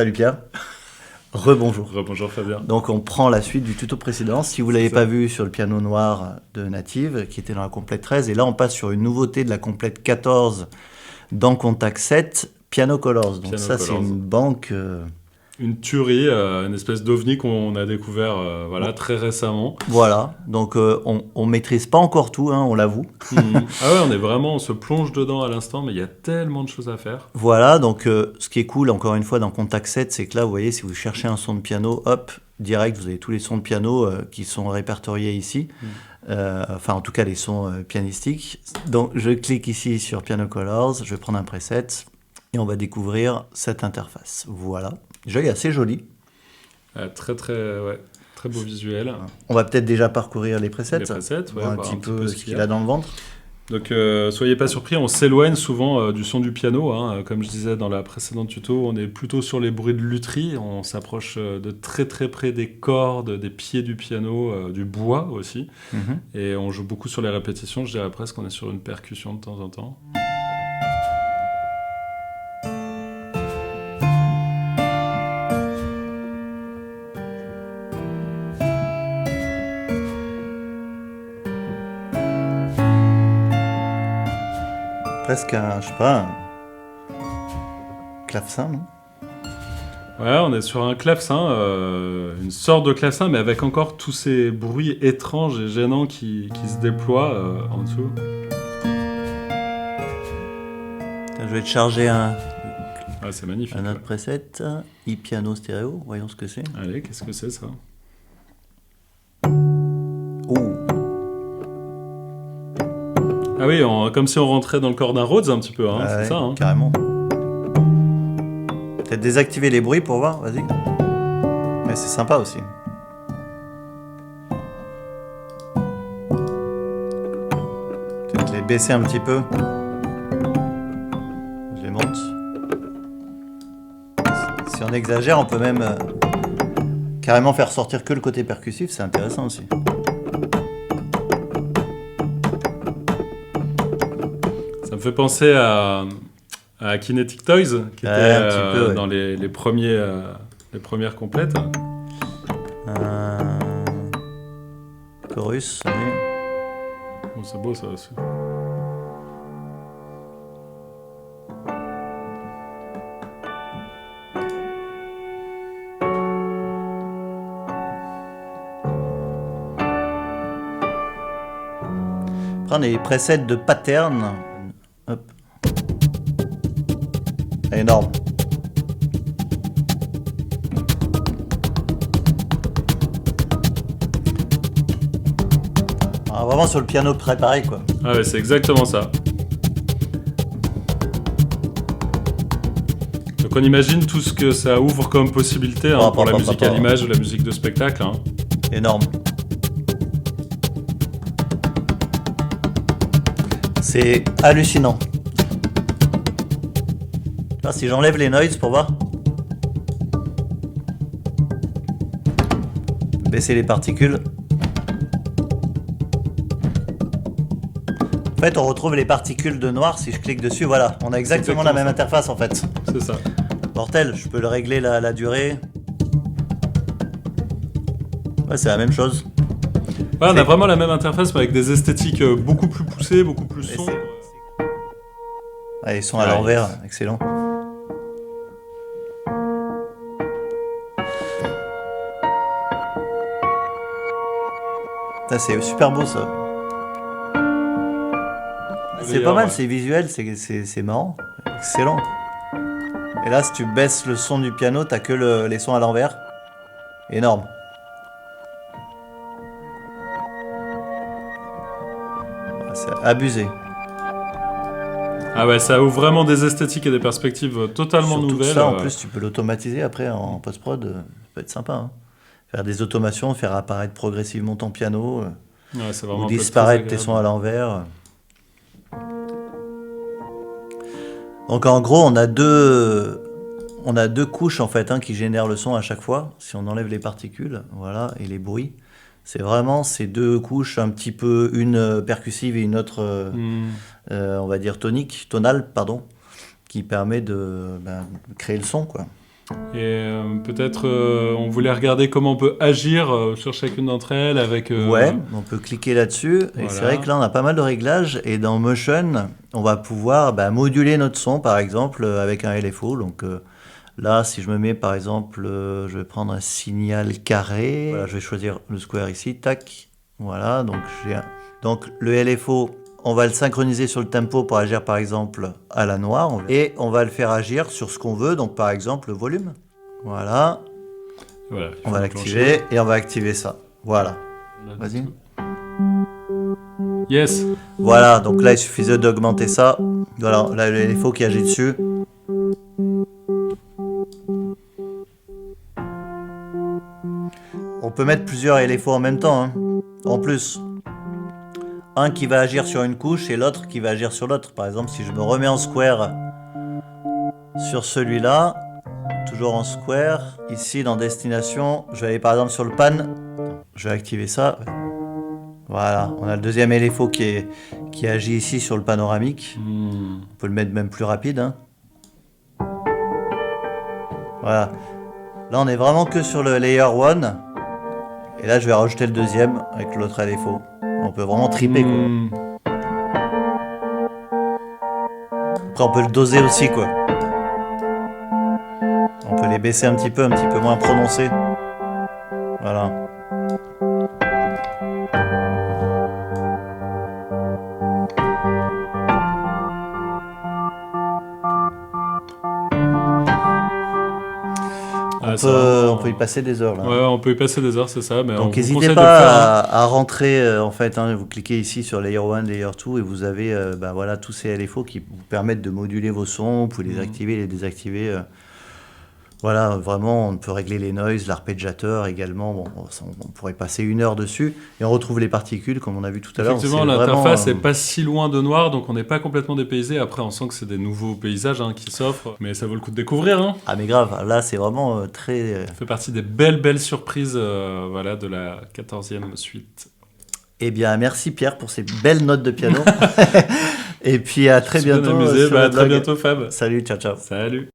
Salut Pierre, rebonjour. Rebonjour Fabien. Donc on prend la suite du tuto précédent. Si vous ne l'avez pas vu sur le piano noir de Native, qui était dans la complète 13, et là on passe sur une nouveauté de la complète 14 dans Contact 7, Piano Colors. Donc Piano ça Colors. c'est une banque... Une tuerie, une espèce d'ovni qu'on a découvert très récemment. Voilà, donc on maîtrise pas encore tout, hein, on l'avoue. Ah ouais, on se plonge dedans à l'instant, mais il y a tellement de choses à faire. Voilà, donc ce qui est cool encore une fois dans Contact 7, c'est que là vous voyez, si vous cherchez un son de piano, hop, direct, vous avez tous les sons de piano qui sont répertoriés ici. Enfin en tout cas les sons pianistiques. Donc je clique ici sur Piano Colors, je vais prendre un preset et on va découvrir cette interface. Voilà, déjà il est assez joli. Très beau visuel. On va peut-être déjà parcourir les presets, voir un petit peu ce qu'il a dans le ventre. Donc soyez pas surpris, on s'éloigne souvent du son du piano, hein. Comme je disais dans la précédente tuto, on est plutôt sur les bruits de lutherie, on s'approche de très très près des cordes, des pieds du piano, du bois aussi, et on joue beaucoup sur les répétitions, je dirais presque qu'on est sur une percussion de temps en temps. Presque un, je sais pas, un clavecin, non? Ouais, on est sur un clavecin, une sorte de clavecin, mais avec encore tous ces bruits étranges et gênants qui se déploient en dessous. Je vais te charger un C'est magnifique. autre preset, e-piano stéréo, voyons ce que c'est. Allez, qu'est-ce que c'est ça? Oh. Ah oui, comme si on rentrait dans le corps d'un Rhodes un petit peu, hein, c'est ça, hein. Carrément. Peut-être désactiver les bruits pour voir, vas-y. Mais c'est sympa aussi. Peut-être les baisser un petit peu. Je les monte. Si on exagère, on peut même carrément faire sortir que le côté percussif, c'est intéressant aussi. Ça me fait penser à Kinetic Toys, qui était dans les premières complètes. Chorus, allez. Bon, c'est beau ça aussi. Prendre les presets de pattern. Hop. Énorme. Alors, vraiment sur le piano préparé quoi. Ah ouais, c'est exactement ça. Donc on imagine tout ce que ça ouvre comme possibilité pour la musique à l'image ou la musique de spectacle. Hein. Énorme. C'est hallucinant. Alors, si j'enlève les noise pour voir. Baisser les particules. En fait, on retrouve les particules de noir si je clique dessus. Voilà, on a exactement la même interface en fait. C'est ça. Mortel, je peux le régler la durée. Ouais, c'est la même chose. Ouais, on a vraiment la même interface mais avec des esthétiques beaucoup plus poussées, beaucoup plus sombres. Ah, ils sont à l'envers, excellent. C'est super beau ça. C'est pas mal, c'est visuel, c'est marrant, excellent. Et là, si tu baisses le son du piano, t'as que les sons à l'envers. Énorme. C'est abusé. Ah ouais, ça ouvre vraiment des esthétiques et des perspectives totalement surtout nouvelles. Ça, en plus, tu peux l'automatiser après en post-prod. Ça peut être sympa. Hein. Faire des automations, faire apparaître progressivement ton piano. Ouais, c'est vraiment ou disparaître tes sons à l'envers. Donc en gros, on a deux couches en fait qui génèrent le son à chaque fois. Si on enlève les particules, voilà, et les bruits, c'est vraiment ces deux couches un petit peu, une percussive et une autre, on va dire tonale, pardon, qui permet de créer le son, quoi. Et peut-être on voulait regarder comment on peut agir sur chacune d'entre elles avec... Ouais, on peut cliquer là-dessus. Voilà. Et c'est vrai que là, on a pas mal de réglages. Et dans Motion, on va pouvoir moduler notre son, par exemple, avec un LFO. Donc là, si je me mets, par exemple, je vais prendre un signal carré. Voilà, je vais choisir le square ici. Tac. Voilà, donc donc le LFO, on va le synchroniser sur le tempo pour agir, par exemple, à la noire. Et on va le faire agir sur ce qu'on veut. Donc, par exemple, le volume. Voilà. Voilà, on va l'activer et on va activer ça. Voilà. Vas-y. Yes. Voilà, donc là il suffisait d'augmenter ça. Voilà, là le LFO qui agit dessus. On peut mettre plusieurs LFO en même temps, hein. En plus. Un qui va agir sur une couche et l'autre qui va agir sur l'autre. Par exemple, si je me remets en square sur celui-là, toujours en square, ici dans destination, je vais aller par exemple sur le pan. Je vais activer ça. Voilà, on a le deuxième LFO qui agit ici sur le panoramique. On peut le mettre même plus rapide, hein. Voilà. Là, on est vraiment que sur le layer 1. Et là, je vais rajouter le deuxième avec l'autre LFO. On peut vraiment triper, quoi. Après, on peut le doser aussi, quoi. On peut les baisser un petit peu moins prononcés. Voilà. On peut y passer des heures là. Ouais, on peut y passer des heures, c'est ça. Mais donc n'hésitez pas à rentrer en fait. Hein, vous cliquez ici sur Layer 1, Layer 2 et vous avez voilà, tous ces LFO qui vous permettent de moduler vos sons. Vous pouvez les activer, les désactiver. Voilà, vraiment, on peut régler les noises, l'arpégiateur également. Bon, on pourrait passer 1 heure dessus et on retrouve les particules comme on a vu tout à l'heure. Effectivement, l'interface n'est pas si loin de noir, donc on n'est pas complètement dépaysé. Après, on sent que c'est des nouveaux paysages qui s'offrent, mais ça vaut le coup de découvrir. Hein. Ah mais grave, là c'est vraiment très... Ça fait partie des belles surprises voilà, de la 14e suite. Eh bien, merci Pierre pour ces belles notes de piano. Et puis à très bientôt. À très bientôt Fab. Salut, ciao. Salut.